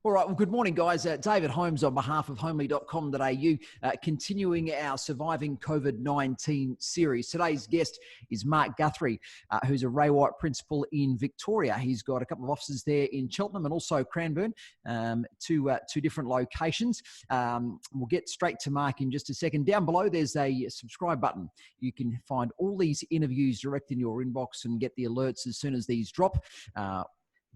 All right, well, good morning, guys. David Holmes on behalf of homely.com.au, continuing our Surviving COVID-19 series. Today's guest is Mark Guthrie, who's a Ray White principal in Victoria. He's got a couple of offices there in Cheltenham and also Cranbourne, two different locations. We'll get straight to Mark in just a second. Down below, there's a subscribe button. You can find all these interviews direct in your inbox and get the alerts as soon as these drop.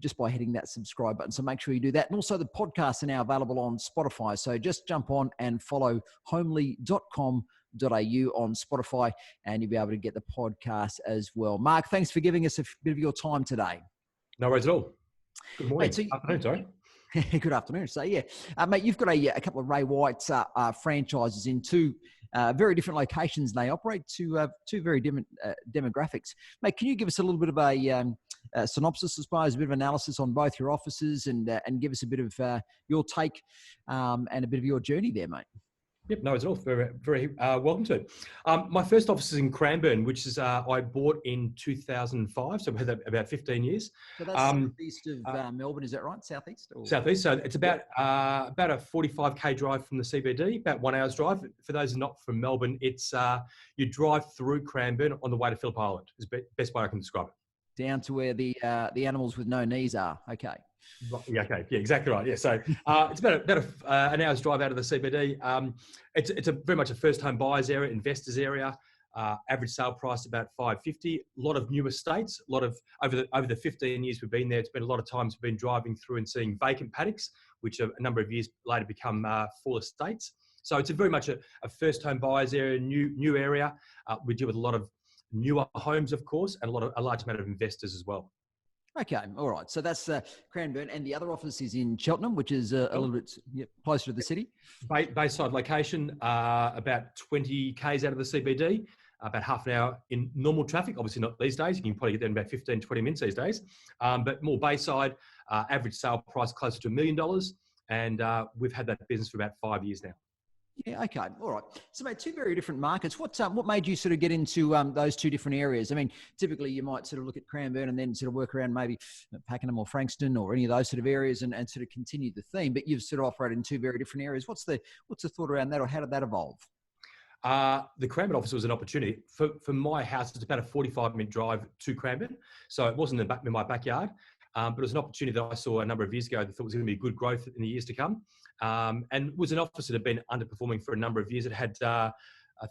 Just by hitting that subscribe button. So make sure you do that. And also the podcasts are now available on Spotify. So just jump on and follow homely.com.au on Spotify and you'll be able to get the podcast as well. Mark, thanks for giving us a bit of your time today. No worries at all. Good morning. Mate, afternoon, sorry. Good afternoon. So yeah, mate, you've got a couple of Ray White franchises in two very different locations. They operate two very different demographics. Mate, can you give us a little bit of a synopsis, I suppose, a bit of analysis on both your offices and give us a bit of your take and a bit of your journey there, mate? Yep, no, it's all very, very welcome to it. My first office is in Cranbourne, which is I bought in 2005, so I've had that about 15 years. So that's southeast of Melbourne, is that right? Southeast? Or? Southeast. So it's about a 45k drive from the CBD, about 1 hour's drive. For those not from Melbourne, it's you drive through Cranbourne on the way to Phillip Island. Is the best way I can describe it. Down to where the animals with no knees are. Okay. Yeah, okay. Yeah, exactly right. Yeah, so it's about an hour's drive out of the CBD. It's very much a first home buyers area, investors area. Average sale price about $550. A lot of new estates. A lot of over the 15 years we've been there. It's been a lot of times we've been driving through and seeing vacant paddocks, which a number of years later become full estates. So it's very much a first home buyers area, new area. We deal with a lot of newer homes, of course, and a large amount of investors as well. Okay, all right. So that's Cranbourne, and the other office is in Cheltenham, which is a little bit closer to the city. Bayside location, about 20 k's out of the CBD, about half an hour in normal traffic. Obviously not these days. You can probably get there in about 15, 20 minutes these days. But more Bayside, average sale price closer to $1 million. And we've had that business for about 5 years now. Yeah, okay. All right. So, mate, two very different markets. What made you sort of get into those two different areas? I mean, typically you might sort of look at Cranbourne and then sort of work around maybe Pakenham or Frankston or any of those sort of areas and sort of continue the theme, but you've sort of operated in two very different areas. What's the thought around that, or how did that evolve? The Cranbourne office was an opportunity. For my house, it's about a 45-minute drive to Cranbourne. So it wasn't in my backyard. But it was an opportunity that I saw a number of years ago that I thought was going to be good growth in the years to come. And was an office that had been underperforming for a number of years. It had, I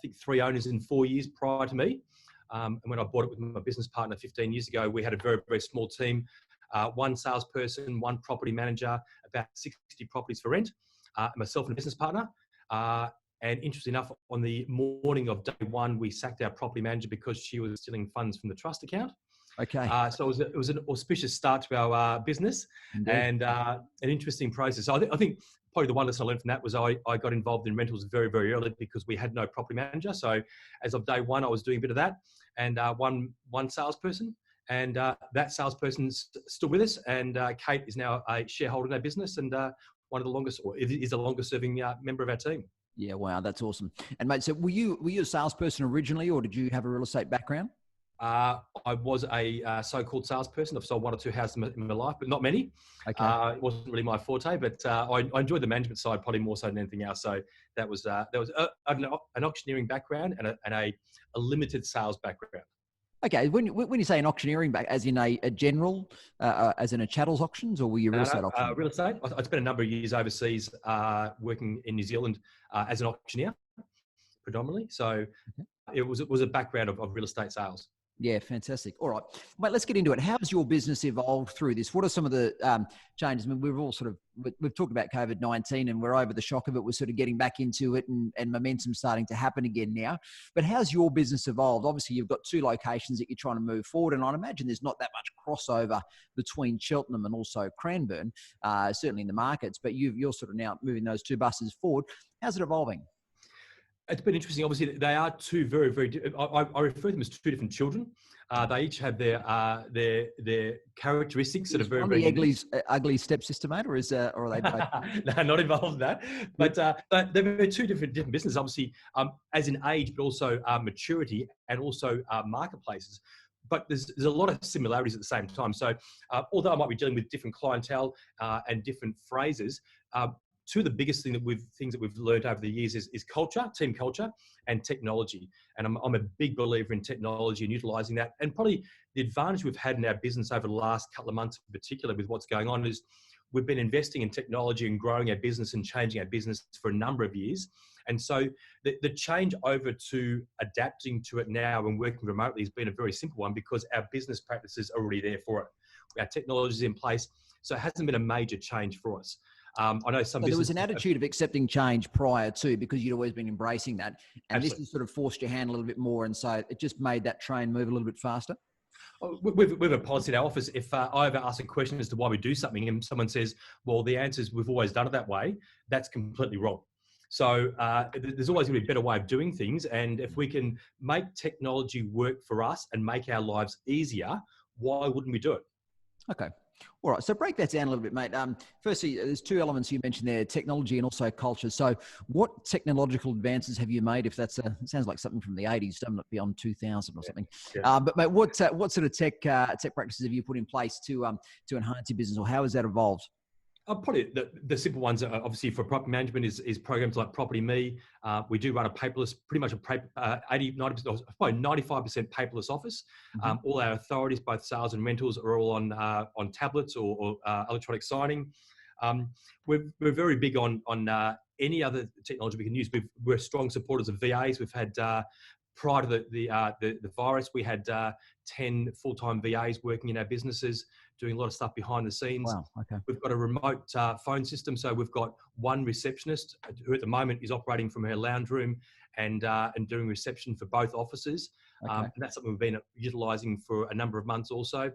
think, 3 owners in 4 years prior to me. And when I bought it with my business partner 15 years ago, we had a very, very small team. 1 salesperson, 1 property manager, about 60 properties for rent, myself and a business partner. And interestingly enough, on the morning of day 1, we sacked our property manager because she was stealing funds from the trust account. Okay. So it was an auspicious start to our business. Indeed. And an interesting process. So I think probably the one lesson I learned from that was I got involved in rentals very, very early because we had no property manager. So as of day 1, I was doing a bit of that, and one salesperson. And that salesperson's still with us. And Kate is now a shareholder in our business and one of the longest, or is the longest serving member of our team. Yeah, wow, that's awesome. And mate, so were you a salesperson originally, or did you have a real estate background? I was a so-called salesperson. I've sold 1 or 2 houses in my life, but not many. Okay. It wasn't really my forte, but I enjoyed the management side probably more so than anything else. So that was an auctioneering background and a limited sales background. Okay. When you say an auctioneering back, as in a general, as in a chattels auctions, or were you real estate auctioneer? Real estate. I spent a number of years overseas working in New Zealand as an auctioneer, predominantly. So it was a background of real estate sales. Yeah, fantastic. All right, mate, let's get into it. How has your business evolved through this? What are some of the changes? I mean, we've talked about COVID-19 and we're over the shock of it. We're sort of getting back into it and momentum starting to happen again now. But how's your business evolved? Obviously, you've got 2 locations that you're trying to move forward. And I'd imagine there's not that much crossover between Cheltenham and also Cranbourne, certainly in the markets. But you're sort of now moving those 2 buses forward. How's it evolving? It's been interesting. Obviously, they are 2 very, very. I refer to them as 2 different children. They each have their characteristics that are very, very. Ugly stepsister, mate, or are they both? No, not involved in that. But they're 2 different businesses. Obviously, as in age, but also maturity, and also marketplaces. but there's a lot of similarities at the same time. So although I might be dealing with different clientele and different phrases, two of the biggest things that we've learned over the years is culture, team culture, and technology. And I'm a big believer in technology and utilising that. And probably the advantage we've had in our business over the last couple of months, in particular, with what's going on, is we've been investing in technology and growing our business and changing our business for a number of years. And so the change over to adapting to it now and working remotely has been a very simple one, because our business practices are already there for it. Our technology is in place, so it hasn't been a major change for us. I know some. So there was an attitude of accepting change prior to, because you'd always been embracing that, and Absolutely. This has sort of forced your hand a little bit more, and so it just made that train move a little bit faster. We've a policy in our office. If I ever ask a question as to why we do something and someone says, well, the answer is we've always done it that way, that's completely wrong. So there's always going to be a better way of doing things. And if we can make technology work for us and make our lives easier, why wouldn't we do it? Okay. All right. So break that down a little bit, mate. Firstly, there's two elements you mentioned there, technology and also culture. So what technological advances have you made? If that's it sounds like something from the 80s, doesn't it, beyond 2000 or something. Yeah. But mate, what sort of tech practices have you put in place to enhance your business, or how has that evolved? Probably the simple ones, obviously, for property management is programs like Property Me. We do run a paperless, pretty much 80, 90%, probably 95% paperless office. Mm-hmm. All our authorities, both sales and rentals, are all on tablets or electronic signing. We're very big on any other technology we can use. We're strong supporters of VAs. We've had prior to the virus, we had 10 full-time VAs working in our businesses, doing a lot of stuff behind the scenes. Wow. Okay. We've got a remote phone system, so we've got one receptionist who at the moment is operating from her lounge room and doing reception for both offices. Okay. And that's something we've been utilising for a number of months also.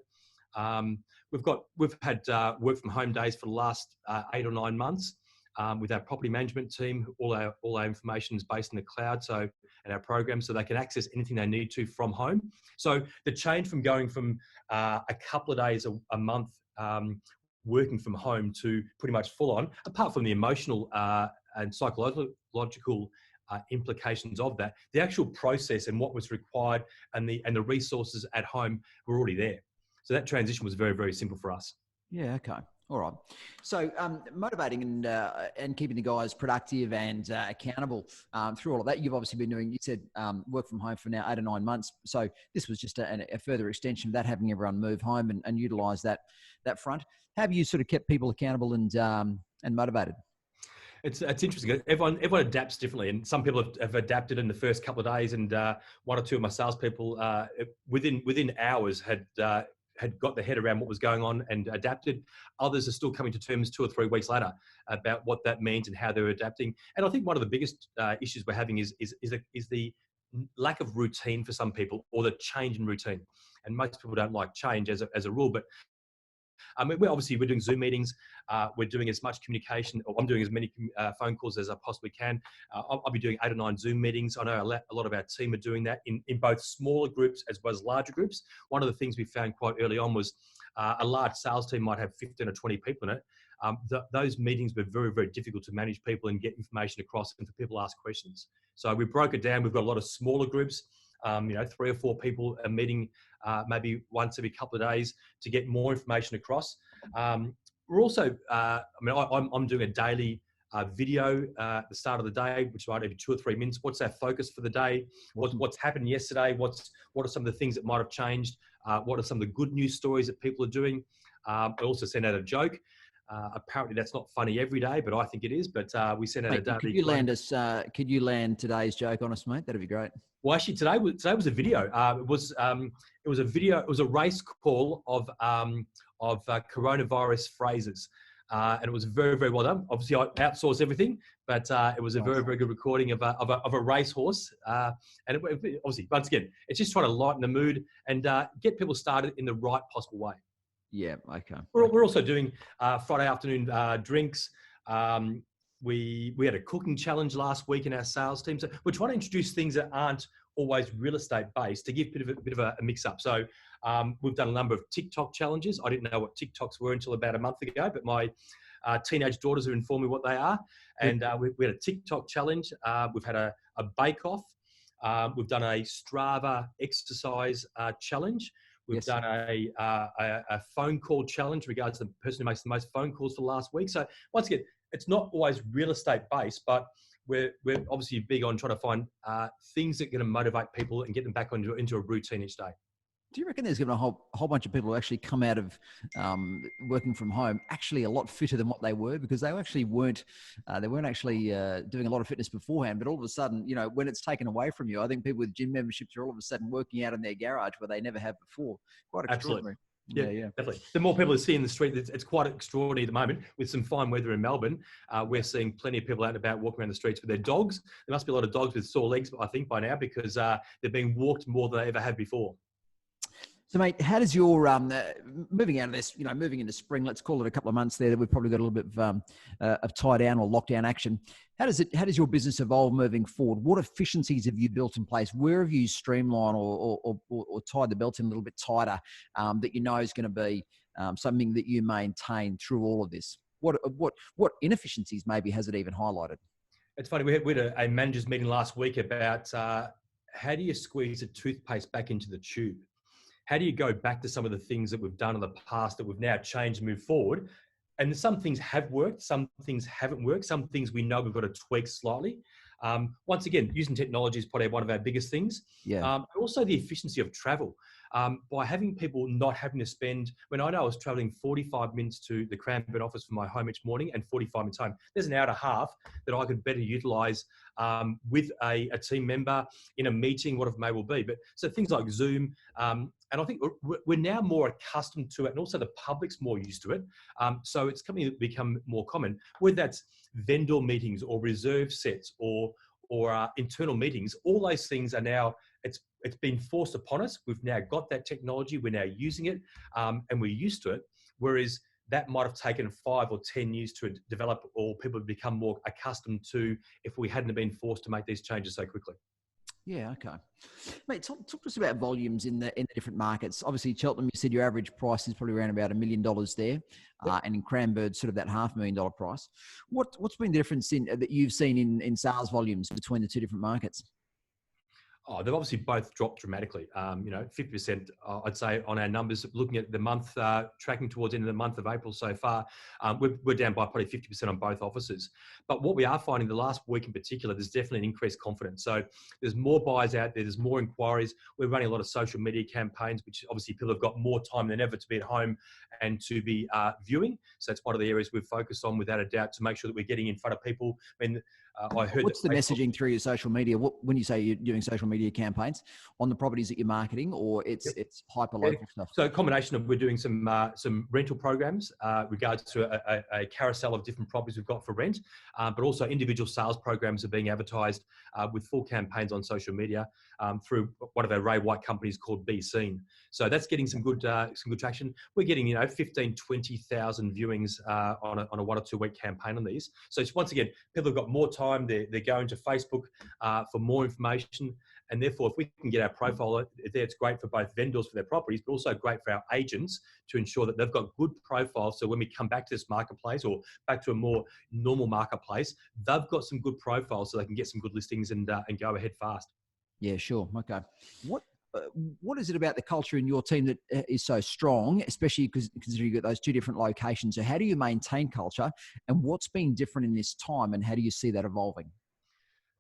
We've had work from home days for the last 8 or 9 months. With our property management team, all our information is based in the cloud, so and our program, so they can access anything they need to from home. So the change from going from a couple of days a month working from home to pretty much full on, apart from the emotional and psychological implications of that, the actual process and what was required and the resources at home were already there. So that transition was very, very simple for us. Yeah. Okay. All right. So motivating and keeping the guys productive and accountable through all of that. You've obviously been doing, you said, work from home for now 8 or 9 months. So this was just a further extension of that, having everyone move home and utilise that front. How have you sort of kept people accountable and motivated? It's interesting. Everyone adapts differently, and some people have adapted in the first couple of days, and one or two of my salespeople within hours had got their head around what was going on and adapted. Others are still coming to terms 2 or 3 weeks later about what that means and how they're adapting. And I think one of the biggest issues we're having is the lack of routine for some people, or the change in routine. And most people don't like change as a rule, but we're doing Zoom meetings. We're doing as much communication, or I'm doing as many phone calls as I possibly can. I'll be doing 8 or 9 Zoom meetings. I know a lot of our team are doing that in both smaller groups as well as larger groups. One of the things we found quite early on was a large sales team might have 15 or 20 people in it. Those meetings were very, very difficult to manage people and get information across and for people to ask questions. So we broke it down. We've got a lot of smaller groups. 3 or 4 people are meeting maybe once every couple of days to get more information across. We're also, I'm doing a daily video at the start of the day, which might be 2 or 3 minutes. What's our focus for the day? What's happened yesterday? What are some of the things that might have changed? What are some of the good news stories that people are doing? I also send out a joke. Apparently that's not funny every day, but I think it is. But we send out a daily. Could you land today's joke on us, mate? That'd be great. Well, actually, today was a video. It was a video. It was a race call of coronavirus phrases, and it was very, very well done. Obviously, I outsource everything, but it was a very, very good recording of a racehorse. And obviously, once again, it's just trying to lighten the mood and get people started in the right possible way. Yeah. Okay. We're also doing Friday afternoon drinks. We had a cooking challenge last week in our sales team. So we're trying to introduce things that aren't always real estate based to give a bit of a mix up. So we've done a number of TikTok challenges. I didn't know what TikToks were until about a month ago, but my teenage daughters have informed me what they are. And we had a TikTok challenge. We've had a bake off. We've done a Strava exercise challenge. We've Yes. done a phone call challenge in regards to the person who makes the most phone calls for the last week. So once again, it's not always real estate based, but we're obviously big on trying to find things that are going to motivate people and get them back into a routine each day. Do you reckon there's going to be a whole bunch of people who actually come out of working from home actually a lot fitter than what they were, because they actually weren't actually doing a lot of fitness beforehand, but all of a sudden, when it's taken away from you, I think people with gym memberships are all of a sudden working out in their garage where they never have before. Quite extraordinary. Absolutely. Yeah, definitely. The more people are seeing the street, it's quite extraordinary at the moment. With some fine weather in Melbourne, we're seeing plenty of people out and about walking around the streets with their dogs. There must be a lot of dogs with sore legs, I think, by now, because they're being walked more than they ever have before. So, mate, how does your moving out of this, moving into spring? Let's call it a couple of months there that we've probably got a little bit of tie down or lockdown action. How does your business evolve moving forward? What efficiencies have you built in place? Where have you streamlined or tied the belt in a little bit tighter that is going to be something that you maintain through all of this? What inefficiencies maybe has it even highlighted? It's funny. We had a managers meeting last week about how do you squeeze a toothpaste back into the tube? How do you go back to some of the things that we've done in the past that we've now changed and moved forward? And some things have worked, some things haven't worked, some things we know we've got to tweak slightly. Once again, using technology is probably one of our biggest things. Yeah. Also the efficiency of travel. By having people not having to spend, when I know I was traveling 45 minutes to the Cranbourne office from my home each morning and 45 minutes home, there's an hour and a half that I could better utilise with a team member in a meeting, whatever it may well be. But so things like Zoom, and I think we're now more accustomed to it, and also the public's more used to it. So it's something that become more common, whether that's vendor meetings or reserve sets or internal meetings. All those things are now, it's been forced upon us. We've now got that technology. We're now using it, and we're used to it. Whereas that might have taken 5 or 10 years to develop, or people have become more accustomed to if we hadn't been forced to make these changes so quickly. Yeah, okay. Mate, talk to us about volumes in the different markets. Obviously, Cheltenham, you said your average price is probably around about $1 million there, Yep. and in Cranbourne, sort of that $500,000 price. What's been the difference that you've seen in sales volumes between the two different markets? Oh, they've obviously both dropped dramatically. 50%, I'd say, on our numbers. Looking at the month, tracking towards the end of the month of April so far, we're down by probably 50% on both offices. But what we are finding the last week in particular, there's definitely an increased confidence. So there's more buyers out there. There's more inquiries. We're running a lot of social media campaigns, which obviously people have got more time than ever to be at home and to be viewing. So it's one of the areas we've focused on, without a doubt, to make sure that we're getting in front of people. I mean, I heard What's the messaging through your social media? When you say you're doing social media campaigns on the properties that you're marketing, or it's hyper local stuff? So a combination of, we're doing some rental programs regards to a carousel of different properties we've got for rent, but also individual sales programs are being advertised with full campaigns on social media through one of our Ray White companies called Be Seen. So that's getting some good traction. We're getting 15,000, 20,000 viewings on a 1 or 2 week campaign on these. So it's, once again, people have got more time. They're going to Facebook for more information. And therefore, if we can get our profile there, it's great for both vendors for their properties, but also great for our agents to ensure that they've got good profiles. So when we come back to this marketplace, or back to a more normal marketplace, they've got some good profiles so they can get some good listings and go ahead fast. Yeah, sure. Okay. What is it about the culture in your team that is so strong, especially considering you've got those two different locations? So how do you maintain culture, and what's been different in this time, and how do you see that evolving?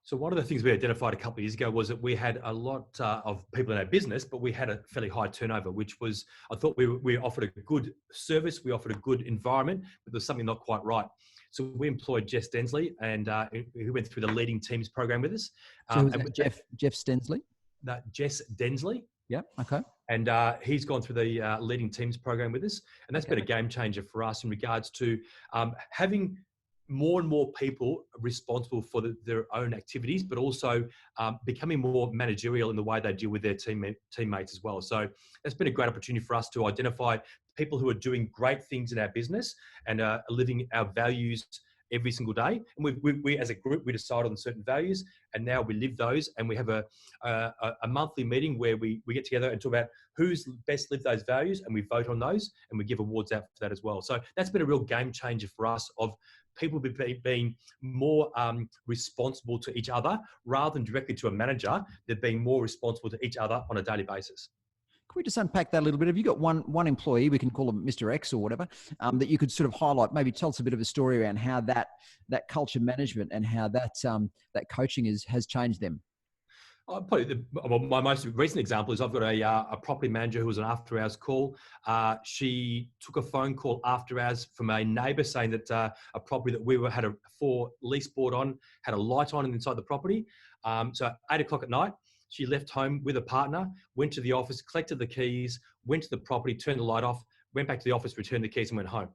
So one of the things we identified a couple of years ago was that we had a lot of people in our business, but we had a fairly high turnover, which was, I thought we offered a good service, we offered a good environment, but there's something not quite right. So we employed Jess Densley, and who went through the Leading Teams program with us. So who's that? Jeff Stensley? Jess Densley. Yeah. Okay. And he's gone through the Leading Teams program with us. And that's been a game changer for us in regards to having more and more people responsible for their own activities, but also becoming more managerial in the way they deal with their teammates as well. So that's been a great opportunity for us to identify people who are doing great things in our business and are living our values every single day. And we as a group, we decided on certain values, and now we live those. And we have a monthly meeting where we get together and talk about who's best lived those values, and we vote on those, and we give awards out for that as well. So that's been a real game changer for us, of people being more responsible to each other rather than directly to a manager. They're being more responsible to each other on a daily basis. we just unpack that a little bit? Have you got one employee, we can call him Mr. X or whatever, that you could sort of highlight, maybe tell us a bit of a story around how that culture management and how that coaching has changed them? Probably my most recent example is I've got a property manager who was an after-hours call. She took a phone call after hours from a neighbour saying that a property that we had a for lease board on had a light on inside the property. So at 8 o'clock at night, she left home with a partner, went to the office, collected the keys, went to the property, turned the light off, went back to the office, returned the keys, and went home.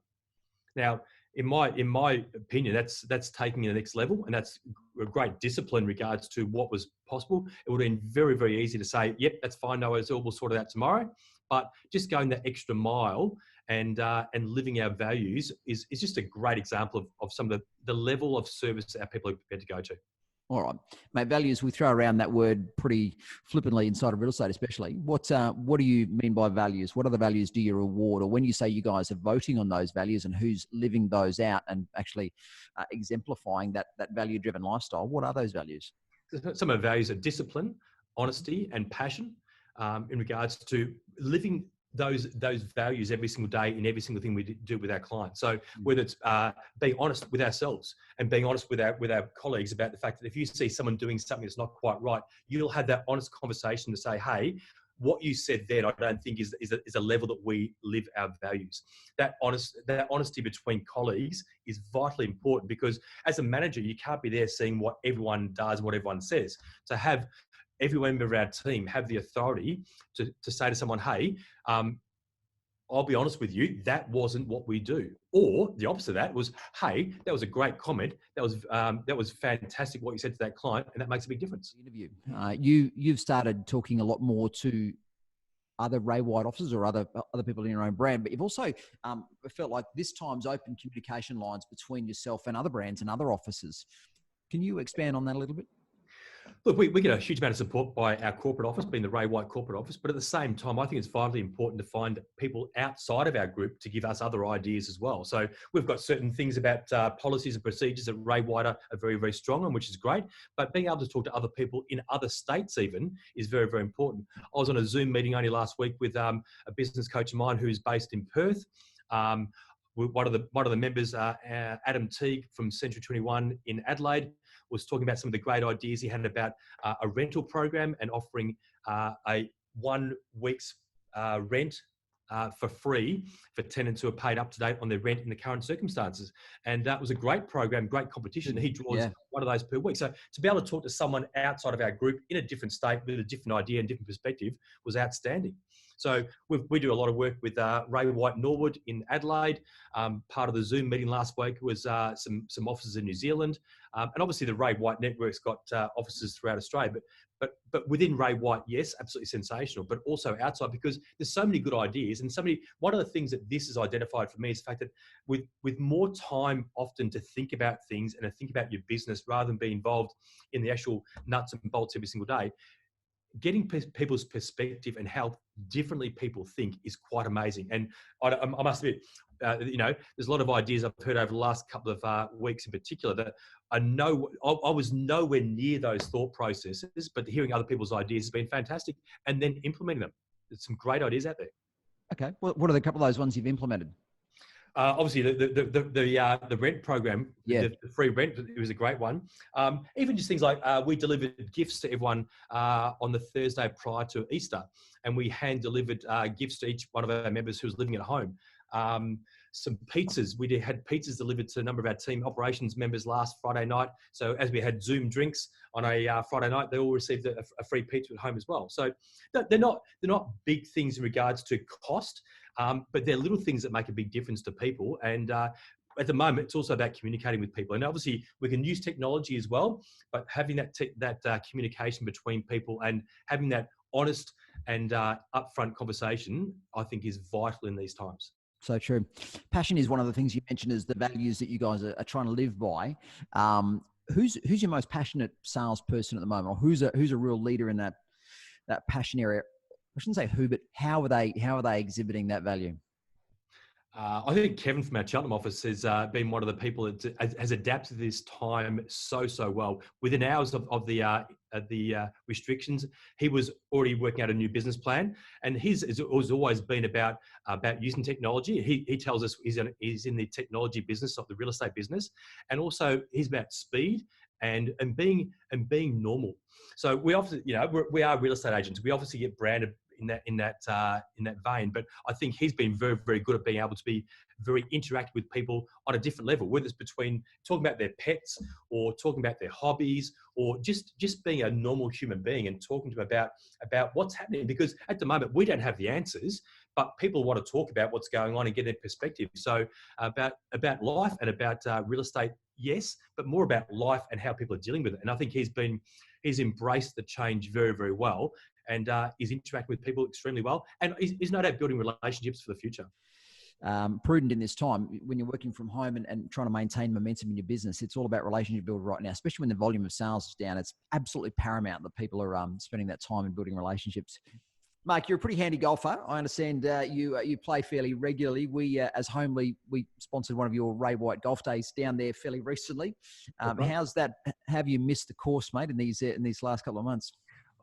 Now, in my opinion, that's taking it to the next level, and that's a great discipline in regards to what was possible. It would have been very, very easy to say, yep, that's fine, no worries, we'll sort it out tomorrow. But just going that extra mile and living our values is just a great example of some of the level of service our people are prepared to go to. All right, mate. Values, we throw around that word pretty flippantly inside of real estate, especially. What do you mean by values? What other values do you reward? Or when you say you guys are voting on those values and who's living those out and actually exemplifying that value-driven lifestyle, what are those values? Some of the values are discipline, honesty, and passion in regards to living those values every single day in every single thing we do with our clients. So whether it's being honest with ourselves and being honest with our colleagues about the fact that if you see someone doing something that's not quite right, you'll have that honest conversation to say, hey, what you said then, I don't think is a level that we live our values. That honesty between colleagues is vitally important, because as a manager, you can't be there seeing what everyone does, what everyone says. To have every member of our team have the authority to say to someone, hey, I'll be honest with you, that wasn't what we do. Or the opposite of that was, hey, that was a great comment. That was fantastic what you said to that client, and that makes a big difference. Interview. You've started talking a lot more to other Ray White officers or other people in your own brand, but you've also felt like this time's open communication lines between yourself and other brands and other officers. Can you expand on that a little bit? Look, we get a huge amount of support by our corporate office, being the Ray White corporate office, but at the same time, I think it's vitally important to find people outside of our group to give us other ideas as well. So we've got certain things about policies and procedures that Ray White are very, very strong on, which is great, but being able to talk to other people in other states even is very, very important. I was on a Zoom meeting only last week with a business coach of mine who is based in Perth. One of the members, Adam Teague from Century 21 in Adelaide, was talking about some of the great ideas he had about a rental program and offering a 1 week's rent for free for tenants who are paid up to date on their rent in the current circumstances. And that was a great program, great competition. He draws one of those per week. So to be able to talk to someone outside of our group in a different state with a different idea and different perspective was outstanding. So we do a lot of work with Ray White Norwood in Adelaide. Part of the Zoom meeting last week was some offices in New Zealand. And obviously the Ray White network's got offices throughout Australia. But within Ray White, yes, absolutely sensational, but also outside, because there's so many good ideas and one of the things that this has identified for me is the fact that with more time often to think about things and to think about your business rather than be involved in the actual nuts and bolts every single day, getting people's perspective and how differently people think is quite amazing. And I must admit, there's a lot of ideas I've heard over the last couple of weeks in particular that I was nowhere near those thought processes, but hearing other people's ideas has been fantastic, and then implementing them. There's some great ideas out there. Okay. What are the couple of those ones you've implemented? Obviously, the rent program, the free rent, it was a great one. Even just things like we delivered gifts to everyone on the Thursday prior to Easter, and we hand delivered gifts to each one of our members who was living at home. Some pizzas, we had pizzas delivered to a number of our team operations members last Friday night. So as we had Zoom drinks on a Friday night, they all received a free pizza at home as well. So they're not big things in regards to cost, but they're little things that make a big difference to people. And at the moment, it's also about communicating with people. And obviously, we can use technology as well, but having that communication between people and having that honest and upfront conversation, I think, is vital in these times. So true. Passion is one of the things you mentioned as the values that you guys are trying to live by. Who's your most passionate salesperson at the moment, or who's a real leader in that passion area? I shouldn't say who, but how are they exhibiting that value? I think Kevin from our Cheltenham office has been one of the people that has adapted this time so well. Within hours of the the restrictions, he was already working out a new business plan, and his has always been about using technology. He tells us he's in the technology business, of the real estate business, and also he's about speed and being normal. So we obviously, we are real estate agents. We obviously get branded in that vein, but I think he's been very, very good at being able to be very interactive with people on a different level, whether it's between talking about their pets or talking about their hobbies, or just being a normal human being and talking to them about what's happening. Because at the moment we don't have the answers, but people want to talk about what's going on and get their perspective. So about life and about real estate, yes, but more about life and how people are dealing with it. And I think he's embraced the change very, very well, and is interacting with people extremely well, and is no doubt building relationships for the future. Prudent in this time when you're working from home and trying to maintain momentum in your business. It's all about relationship building right now, especially when the volume of sales is down. It's absolutely paramount that people are spending that time in building relationships. Mark, you're a pretty handy golfer. I understand you play fairly regularly. We, as Homely, we sponsored one of your Ray White golf days down there fairly recently. How's that? Have you missed the course, mate, in these last couple of months?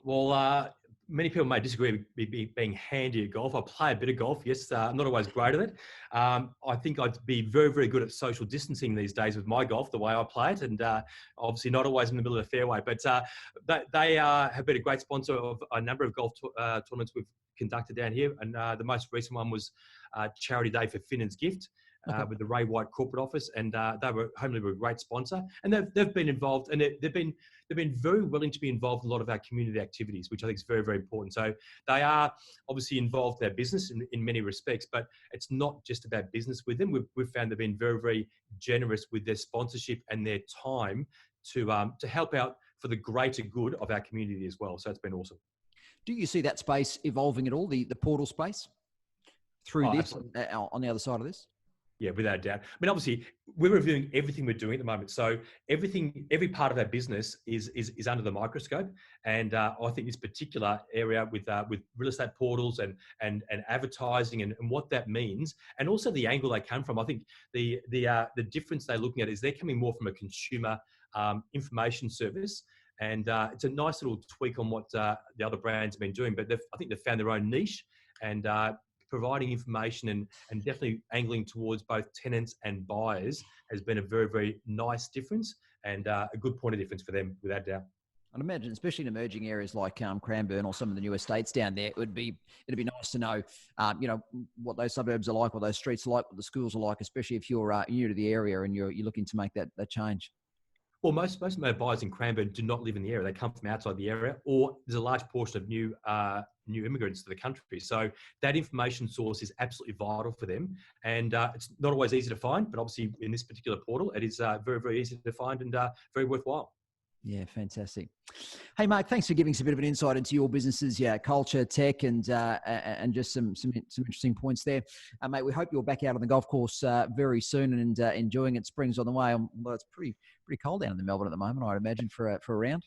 Well, many people may disagree with me being handy at golf. I play a bit of golf. Yes, I'm not always great at it. I think I'd be very, very good at social distancing these days with my golf, the way I play it, and obviously not always in the middle of the fairway. But they have been a great sponsor of a number of golf tournaments we've conducted down here, and the most recent one was Charity Day for Finnan's Gift. With the Ray White corporate office, and Homely were a great sponsor, and they've been involved, and they've been very willing to be involved in a lot of our community activities, which I think is very, very important. So they are obviously involved in their business in many respects, but it's not just about business with them. We've found they've been very, very generous with their sponsorship and their time to help out for the greater good of our community as well. So it's been awesome. Do you see that space evolving at all, the portal space through this on the other side of this? Yeah, without a doubt. I mean, obviously, we're reviewing everything we're doing at the moment. So every part of our business is under the microscope. And I think this particular area with real estate portals and advertising and what that means, and also the angle they come from. I think the difference they're looking at is they're coming more from a consumer information service. And it's a nice little tweak on what the other brands have been doing. But I think they've found their own niche, and providing information and definitely angling towards both tenants and buyers has been a very, very nice difference, and a good point of difference for them, without doubt. I'd imagine, especially in emerging areas like Cranbourne or some of the new estates down there, it'd be nice to know, what those suburbs are like, what those streets are like, what the schools are like, especially if you're new to the area and you're looking to make that change. Well, most of my buyers in Cranbourne do not live in the area. They come from outside the area, or there's a large portion of new immigrants to the country. So that information source is absolutely vital for them. And it's not always easy to find, but obviously in this particular portal, it is very, very easy to find and very worthwhile. Yeah, fantastic. Hey, Mark, thanks for giving us a bit of an insight into your businesses, culture, tech, and just some interesting points there. Mate, we hope you're back out on the golf course very soon and enjoying it. Spring's on the way. Although it's pretty cold down in Melbourne at the moment, I'd imagine, for a round.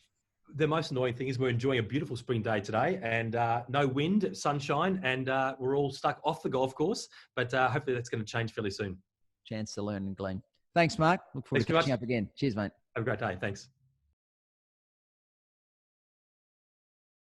The most annoying thing is we're enjoying a beautiful spring day today, and no wind, sunshine, and we're all stuck off the golf course. But hopefully that's going to change fairly soon. Chance to learn and glean. Thanks, Mark. Look forward to catching up again. Cheers, mate. Have a great day. Thanks.